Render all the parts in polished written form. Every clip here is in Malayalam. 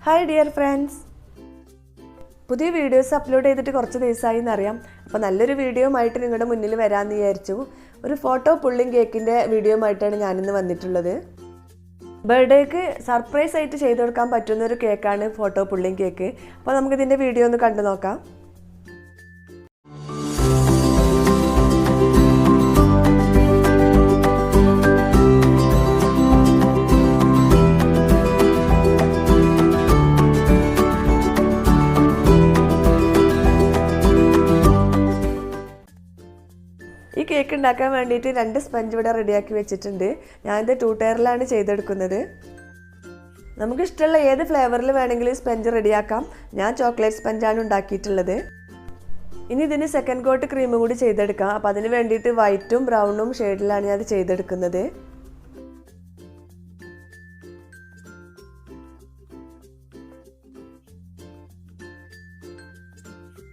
ഹായ് ഡിയർ ഫ്രണ്ട്സ്, പുതിയ വീഡിയോസ് അപ്ലോഡ് ചെയ്തിട്ട് കുറച്ച് ദിവസമായി എന്നറിയാം. അപ്പോൾ നല്ലൊരു വീഡിയോ ആയിട്ട് നിങ്ങളുടെ മുന്നിൽ വരാമെന്ന് വിചാരിച്ചു. ഒരു ഫോട്ടോ പുള്ളിങ് കേക്കിൻ്റെ വീഡിയോ ആയിട്ടാണ് ഞാനിന്ന് വന്നിട്ടുള്ളത്. ബർത്ത്ഡേക്ക് സർപ്രൈസ് ആയിട്ട് ചെയ്ത് കൊടുക്കാൻ പറ്റുന്ന ഒരു കേക്കാണ് ഫോട്ടോ പുള്ളിങ് കേക്ക്. അപ്പോൾ നമുക്കിതിൻ്റെ വീഡിയോ ഒന്ന് കണ്ടു നോക്കാം. ഈ കേക്ക് ഉണ്ടാക്കാൻ വേണ്ടിയിട്ട് 2 സ്പഞ്ച് ഇവിടെ റെഡിയാക്കി വെച്ചിട്ടുണ്ട്. ഞാനിത് 2 ടയറിലാണ് ചെയ്തെടുക്കുന്നത്. നമുക്കിഷ്ടമുള്ള ഏത് ഫ്ലേവറിൽ വേണമെങ്കിലും സ്പഞ്ച് റെഡിയാക്കാം. ഞാൻ ചോക്ലേറ്റ് സ്പഞ്ചാണ് ഉണ്ടാക്കിയിട്ടുള്ളത്. ഇനി ഇതിന് സെക്കൻഡ് കോട്ട് ക്രീം കൂടി ചെയ്തെടുക്കാം. അപ്പോൾ അതിന് വേണ്ടിയിട്ട് വൈറ്റും ബ്രൗണും ഷെയ്ഡിലാണ് ഞാൻ അത് ചെയ്തെടുക്കുന്നത്.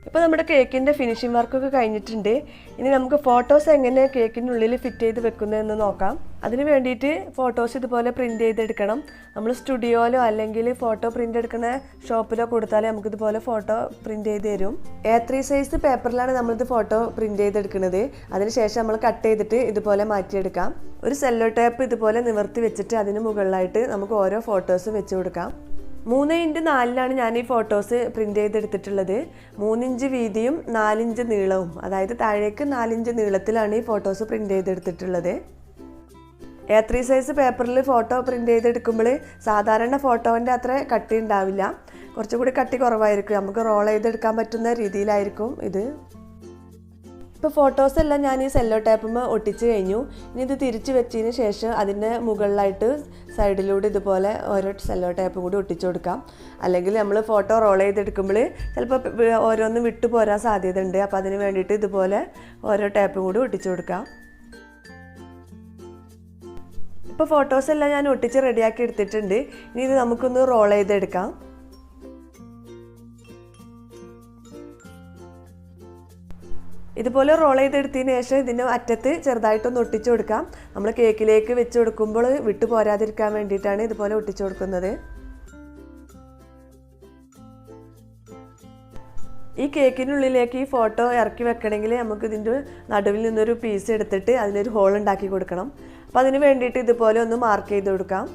ഇപ്പോൾ നമ്മുടെ കേക്കിൻ്റെ ഫിനിഷിംഗ് വർക്കൊക്കെ കഴിഞ്ഞിട്ടുണ്ട്. ഇനി നമുക്ക് ഫോട്ടോസ് എങ്ങനെ കേക്കിനുള്ളിൽ ഫിറ്റ് ചെയ്ത് വെക്കുന്നതെന്ന് നോക്കാം. അതിന് വേണ്ടിയിട്ട് ഫോട്ടോസ് ഇതുപോലെ പ്രിൻ്റ് ചെയ്തെടുക്കണം. നമ്മൾ സ്റ്റുഡിയോയിലോ അല്ലെങ്കിൽ ഫോട്ടോ പ്രിൻ്റ് എടുക്കുന്ന ഷോപ്പിലോ കൊടുത്താൽ നമുക്കിതുപോലെ ഫോട്ടോ പ്രിൻ്റ് ചെയ്ത് തരും. A3 സൈസ് പേപ്പറിലാണ് നമ്മളിത് ഫോട്ടോ പ്രിൻ്റ് ചെയ്തെടുക്കുന്നത്. അതിനുശേഷം നമ്മൾ കട്ട് ചെയ്തിട്ട് ഇതുപോലെ മാറ്റിയെടുക്കാം. ഒരു സെല്ലോ ടേപ്പ് ഇതുപോലെ നിവർത്തി വെച്ചിട്ട് അതിന് മുകളിലായിട്ട് നമുക്ക് ഓരോ ഫോട്ടോസ് വെച്ച് കൊടുക്കാം. 3x4 ഞാൻ ഈ ഫോട്ടോസ് പ്രിൻ്റ് ചെയ്തെടുത്തിട്ടുള്ളത്. 3 ഇഞ്ച് വീതിയും 4 ഇഞ്ച് നീളവും, അതായത് താഴേക്ക് 4 ഇഞ്ച് നീളത്തിലാണ് ഈ ഫോട്ടോസ് പ്രിൻ്റ് ചെയ്തെടുത്തിട്ടുള്ളത്. A3 സൈസ് പേപ്പറിൽ ഫോട്ടോ പ്രിൻ്റ് ചെയ്തെടുക്കുമ്പോൾ സാധാരണ ഫോട്ടോൻ്റെ അത്ര കട്ടി ഉണ്ടാവില്ല, കുറച്ചുകൂടി കട്ടി കുറവായിരിക്കും. നമുക്ക് റോൾ ചെയ്തെടുക്കാൻ പറ്റുന്ന രീതിയിലായിരിക്കും ഇത്. ഇപ്പോൾ ഫോട്ടോസ് എല്ലാം ഞാൻ ഈ സെല്ലോ ടേപ്പുമ്പോൾ ഒട്ടിച്ച് കഴിഞ്ഞു. ഇനി ഇത് തിരിച്ച് വെച്ചതിന് ശേഷം അതിൻ്റെ മുകളിലായിട്ട് സൈഡിലൂടെ ഇതുപോലെ ഓരോ സെല്ലോ ടേപ്പും കൂടി ഒട്ടിച്ചു കൊടുക്കാം. അല്ലെങ്കിൽ നമ്മൾ ഫോട്ടോ റോൾ ചെയ്തെടുക്കുമ്പോൾ ചിലപ്പോൾ ഓരോന്നും വിട്ടു പോരാൻ സാധ്യത ഉണ്ട്. അപ്പോൾ അതിന് വേണ്ടിയിട്ട് ഇതുപോലെ ഓരോ ടേപ്പും കൂടി ഒട്ടിച്ചു കൊടുക്കാം. ഇപ്പോൾ ഫോട്ടോസ് എല്ലാം ഞാൻ ഒട്ടിച്ച് റെഡിയാക്കി എടുത്തിട്ടുണ്ട്. ഇനി ഇത് നമുക്കൊന്ന് റോൾ ചെയ്തെടുക്കാം. ഇതുപോലെ റോൾ ചെയ്തെടുത്തതിന് ശേഷം ഇതിൻ്റെ അറ്റത്ത് ചെറുതായിട്ടൊന്ന് ഒട്ടിച്ചു കൊടുക്കാം. നമ്മൾ കേക്കിലേക്ക് വെച്ച് കൊടുക്കുമ്പോൾ വിട്ടു പോരാതിരിക്കാൻ വേണ്ടിയിട്ടാണ് ഇതുപോലെ ഒട്ടിച്ചു കൊടുക്കുന്നത്. ഈ കേക്കിനുള്ളിലേക്ക് ഈ ഫോട്ടോ ഇറക്കി വെക്കണമെങ്കിൽ നമുക്ക് ഇതിൻ്റെ നടുവിൽ നിന്നൊരു പീസ് എടുത്തിട്ട് അതിനൊരു ഹോൾ ഉണ്ടാക്കി കൊടുക്കണം. അപ്പോൾ അതിന് വേണ്ടിയിട്ട് ഇതുപോലെ ഒന്ന് മാർക്ക് ചെയ്ത് കൊടുക്കാം.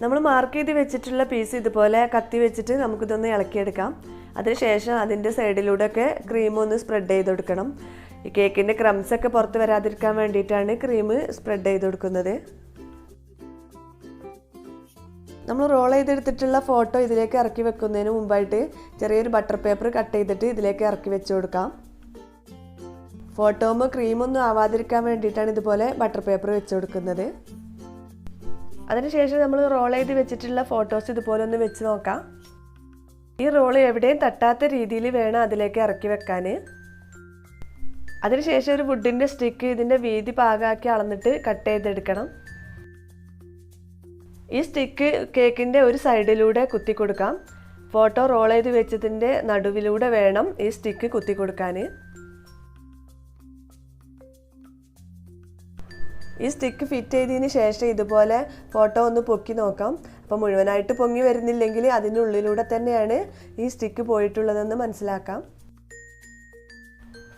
നമ്മൾ മാർക്ക് ചെയ്ത് വെച്ചിട്ടുള്ള പീസ് ഇതുപോലെ കത്തി വെച്ചിട്ട് നമുക്കിതൊന്ന് ഇളക്കിയെടുക്കാം. അതിനുശേഷം അതിൻ്റെ സൈഡിലൂടെയൊക്കെ ക്രീം ഒന്ന് സ്പ്രെഡ് ചെയ്ത് കൊടുക്കണം. ഈ കേക്കിൻ്റെ ക്രംസൊക്കെ പുറത്ത് വരാതിരിക്കാൻ വേണ്ടിയിട്ടാണ് ക്രീം സ്പ്രെഡ് ചെയ്ത് കൊടുക്കുന്നത്. നമ്മൾ റോൾ ചെയ്തെടുത്തിട്ടുള്ള ഫോട്ടോ ഇതിലേക്ക് ഇറക്കി വെക്കുന്നതിന് മുമ്പായിട്ട് ചെറിയൊരു ബട്ടർ പേപ്പർ കട്ട് ചെയ്തിട്ട് ഇതിലേക്ക് ഇറക്കി വെച്ച് കൊടുക്കാം. ഫോട്ടോമോ ക്രീമൊന്നും ആവാതിരിക്കാൻ വേണ്ടിയിട്ടാണ് ഇതുപോലെ ബട്ടർ പേപ്പർ വെച്ച് കൊടുക്കുന്നത്. അതിനുശേഷം നമ്മൾ റോൾ ചെയ്ത് വെച്ചിട്ടുള്ള ഫോട്ടോസ് ഇതുപോലെ ഒന്ന് വെച്ച് നോക്കാം. ഈ റോള് എവിടെയും തട്ടാത്ത രീതിയിൽ വേണം അതിലേക്ക് ഇറക്കി വെക്കാൻ. അതിനുശേഷം ഒരു വുഡിൻ്റെ സ്റ്റിക്ക് ഇതിൻ്റെ വീതി പാകമാക്കി അളന്നിട്ട് കട്ട് ചെയ്തെടുക്കണം. ഈ സ്റ്റിക്ക് കേക്കിൻ്റെ ഒരു സൈഡിലൂടെ കുത്തി കൊടുക്കാം. ഫോട്ടോ റോൾ ചെയ്ത് വെച്ചതിൻ്റെ നടുവിലൂടെ വേണം ഈ സ്റ്റിക്ക് കുത്തി കൊടുക്കാൻ. ഈ സ്റ്റിക്ക് ഫിറ്റ് ചെയ്തതിന് ശേഷം ഇതുപോലെ ഫോട്ടോ ഒന്ന് പൊക്കി നോക്കാം. അപ്പോൾ മുഴുവനായിട്ട് പൊങ്ങി വരുന്നില്ലെങ്കിൽ അതിനുള്ളിലൂടെ തന്നെയാണ് ഈ സ്റ്റിക്ക് പോയിട്ടുള്ളതെന്ന് മനസ്സിലാക്കാം.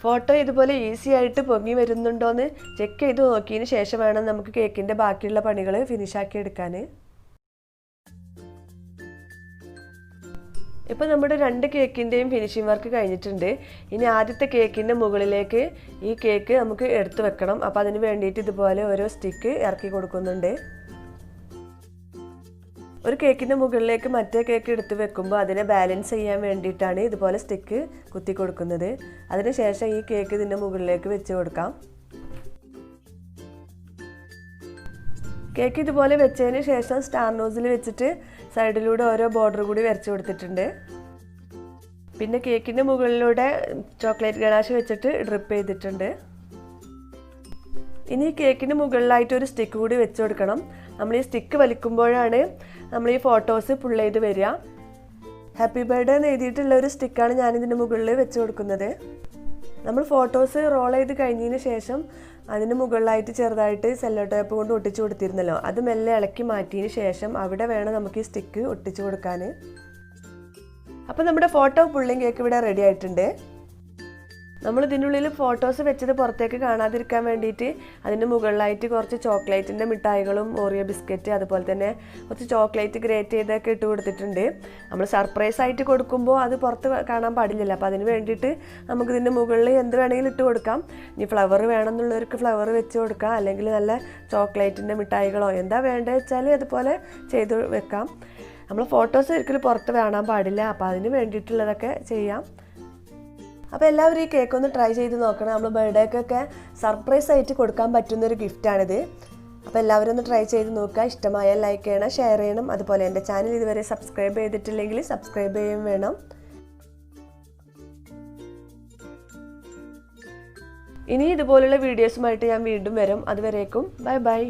ഫോട്ടോ ഇതുപോലെ ഈസി ആയിട്ട് പൊങ്ങി വരുന്നുണ്ടോയെന്ന് ചെക്ക് ചെയ്ത് നോക്കിയതിന് ശേഷം വേണം നമുക്ക് കേക്കിൻ്റെ ബാക്കിയുള്ള പണികൾ ഫിനിഷാക്കി എടുക്കാൻ. ഇപ്പോൾ നമ്മുടെ 2 കേക്കിൻ്റെയും ഫിനിഷിംഗ് വർക്ക് കഴിഞ്ഞിട്ടുണ്ട്. ഇനി ആദ്യത്തെ കേക്കിൻ്റെ മുകളിലേക്ക് ഈ കേക്ക് നമുക്ക് എടുത്ത് വെക്കണം. അപ്പോൾ അതിന് വേണ്ടിയിട്ട് ഇതുപോലെ ഓരോ സ്റ്റിക്ക് ഇറക്കി കൊടുക്കുന്നുണ്ട്. ഒരു കേക്കിൻ്റെ മുകളിലേക്ക് മറ്റേ കേക്ക് എടുത്ത് വെക്കുമ്പോൾ അതിനെ ബാലൻസ് ചെയ്യാൻ വേണ്ടിയിട്ടാണ് ഇതുപോലെ സ്റ്റിക്ക് കുത്തി കൊടുക്കുന്നത്. അതിനുശേഷം ഈ കേക്ക് ഇതിൻ്റെ മുകളിലേക്ക് വെച്ച് കൊടുക്കാം. കേക്ക് ഇതുപോലെ വെച്ചതിന് ശേഷം സ്റ്റാർ നോസിൽ വെച്ചിട്ട് സൈഡിലൂടെ ഓരോ ബോർഡർ കൂടി വരച്ചു കൊടുത്തിട്ടുണ്ട്. പിന്നെ കേക്കിൻ്റെ മുകളിലൂടെ ചോക്ലേറ്റ് ഗണാഷ് വെച്ചിട്ട് ഡ്രിപ്പ് ചെയ്തിട്ടുണ്ട്. ഇനി കേക്കിന് മുകളിലായിട്ട് ഒരു സ്റ്റിക്ക് കൂടി വെച്ച് കൊടുക്കണം. നമ്മൾ ഈ സ്റ്റിക്ക് വലിക്കുമ്പോഴാണ് നമ്മൾ ഈ ഫോട്ടോസ് പുൾ ചെയ്ത് വരിക. ഹാപ്പി ബർത്ത്ഡേ എന്ന് എഴുതിയിട്ടുള്ള ഒരു സ്റ്റിക്കാണ് ഞാനിതിൻ്റെ മുകളിൽ വെച്ച് കൊടുക്കുന്നത്. നമ്മൾ ഫോട്ടോസ് റോൾ ചെയ്ത് കഴിഞ്ഞതിന് ശേഷം അതിന് മുകളിലായിട്ട് ചെറുതായിട്ട് സെല്ലോ ടേപ്പ് കൊണ്ട് ഒട്ടിച്ചു കൊടുത്തിരുന്നല്ലോ, അത് മെല്ലെ ഇളക്കി മാറ്റിയതിന് ശേഷം അവിടെ വേണം നമുക്ക് ഈ സ്റ്റിക്ക് ഒട്ടിച്ചു കൊടുക്കാൻ. അപ്പോൾ നമ്മുടെ ഫോട്ടോ പുള്ളിങ് കേക്ക് ഇവിടെ റെഡി ആയിട്ടുണ്ട്. നമ്മൾ ഇതിനുള്ളിൽ ഫോട്ടോസ് വെച്ചത് പുറത്തേക്ക് കാണാതിരിക്കാൻ വേണ്ടിയിട്ട് അതിൻ്റെ മുകളിലായിട്ട് കുറച്ച് ചോക്ലേറ്റിൻ്റെ മിഠായികളും ഓറിയോ ബിസ്ക്കറ്റ് അതുപോലെ തന്നെ കുറച്ച് ചോക്ലേറ്റ് ഗ്രേറ്റ് ചെയ്തൊക്കെ ഇട്ട് കൊടുത്തിട്ടുണ്ട്. നമ്മൾ സർപ്രൈസ് ആയിട്ട് കൊടുക്കുമ്പോൾ അത് പുറത്ത് കാണാൻ പാടില്ലല്ലോ, അപ്പോൾ അതിന് വേണ്ടിയിട്ട് നമുക്ക് ഇതിൻ്റെ മുകളിൽ എന്ത് വേണമെങ്കിലും ഇട്ട് കൊടുക്കാം. ഇനി ഫ്ലവർ വേണമെന്നുള്ളവർക്ക് ഫ്ലവർ വെച്ച് കൊടുക്കാം, അല്ലെങ്കിൽ നല്ല ചോക്ലേറ്റിൻ്റെ മിഠായികളോ എന്താ വേണ്ടത് വെച്ചാൽ അതുപോലെ ചെയ്ത് വെക്കാം. നമ്മൾ ഫോട്ടോസ് ഒരിക്കലും പുറത്ത് കാണാൻ പാടില്ല, അപ്പോൾ അതിന് വേണ്ടിയിട്ടുള്ളതൊക്കെ ചെയ്യാം. അപ്പോൾ എല്ലാവരും ഈ കേക്ക് ഒന്ന് ട്രൈ ചെയ്ത് നോക്കണം. നമ്മൾ ബർത്ത്ഡേക്കൊക്കെ സർപ്രൈസ് ആയിട്ട് കൊടുക്കാൻ പറ്റുന്നൊരു ഗിഫ്റ്റാണിത്. അപ്പോൾ എല്ലാവരും ഒന്ന് ട്രൈ ചെയ്ത് നോക്കുക. ഇഷ്ടമായാൽ ലൈക്ക് ചെയ്യണം, ഷെയർ ചെയ്യണം. അതുപോലെ എൻ്റെ ചാനൽ ഇതുവരെ സബ്സ്ക്രൈബ് ചെയ്തിട്ടില്ലെങ്കിൽ സബ്സ്ക്രൈബ് ചെയ്യുകയും വേണം. ഇനി ഇതുപോലുള്ള വീഡിയോസുമായിട്ട് ഞാൻ വീണ്ടും വരും. അതുവരേക്കും ബൈ ബൈ.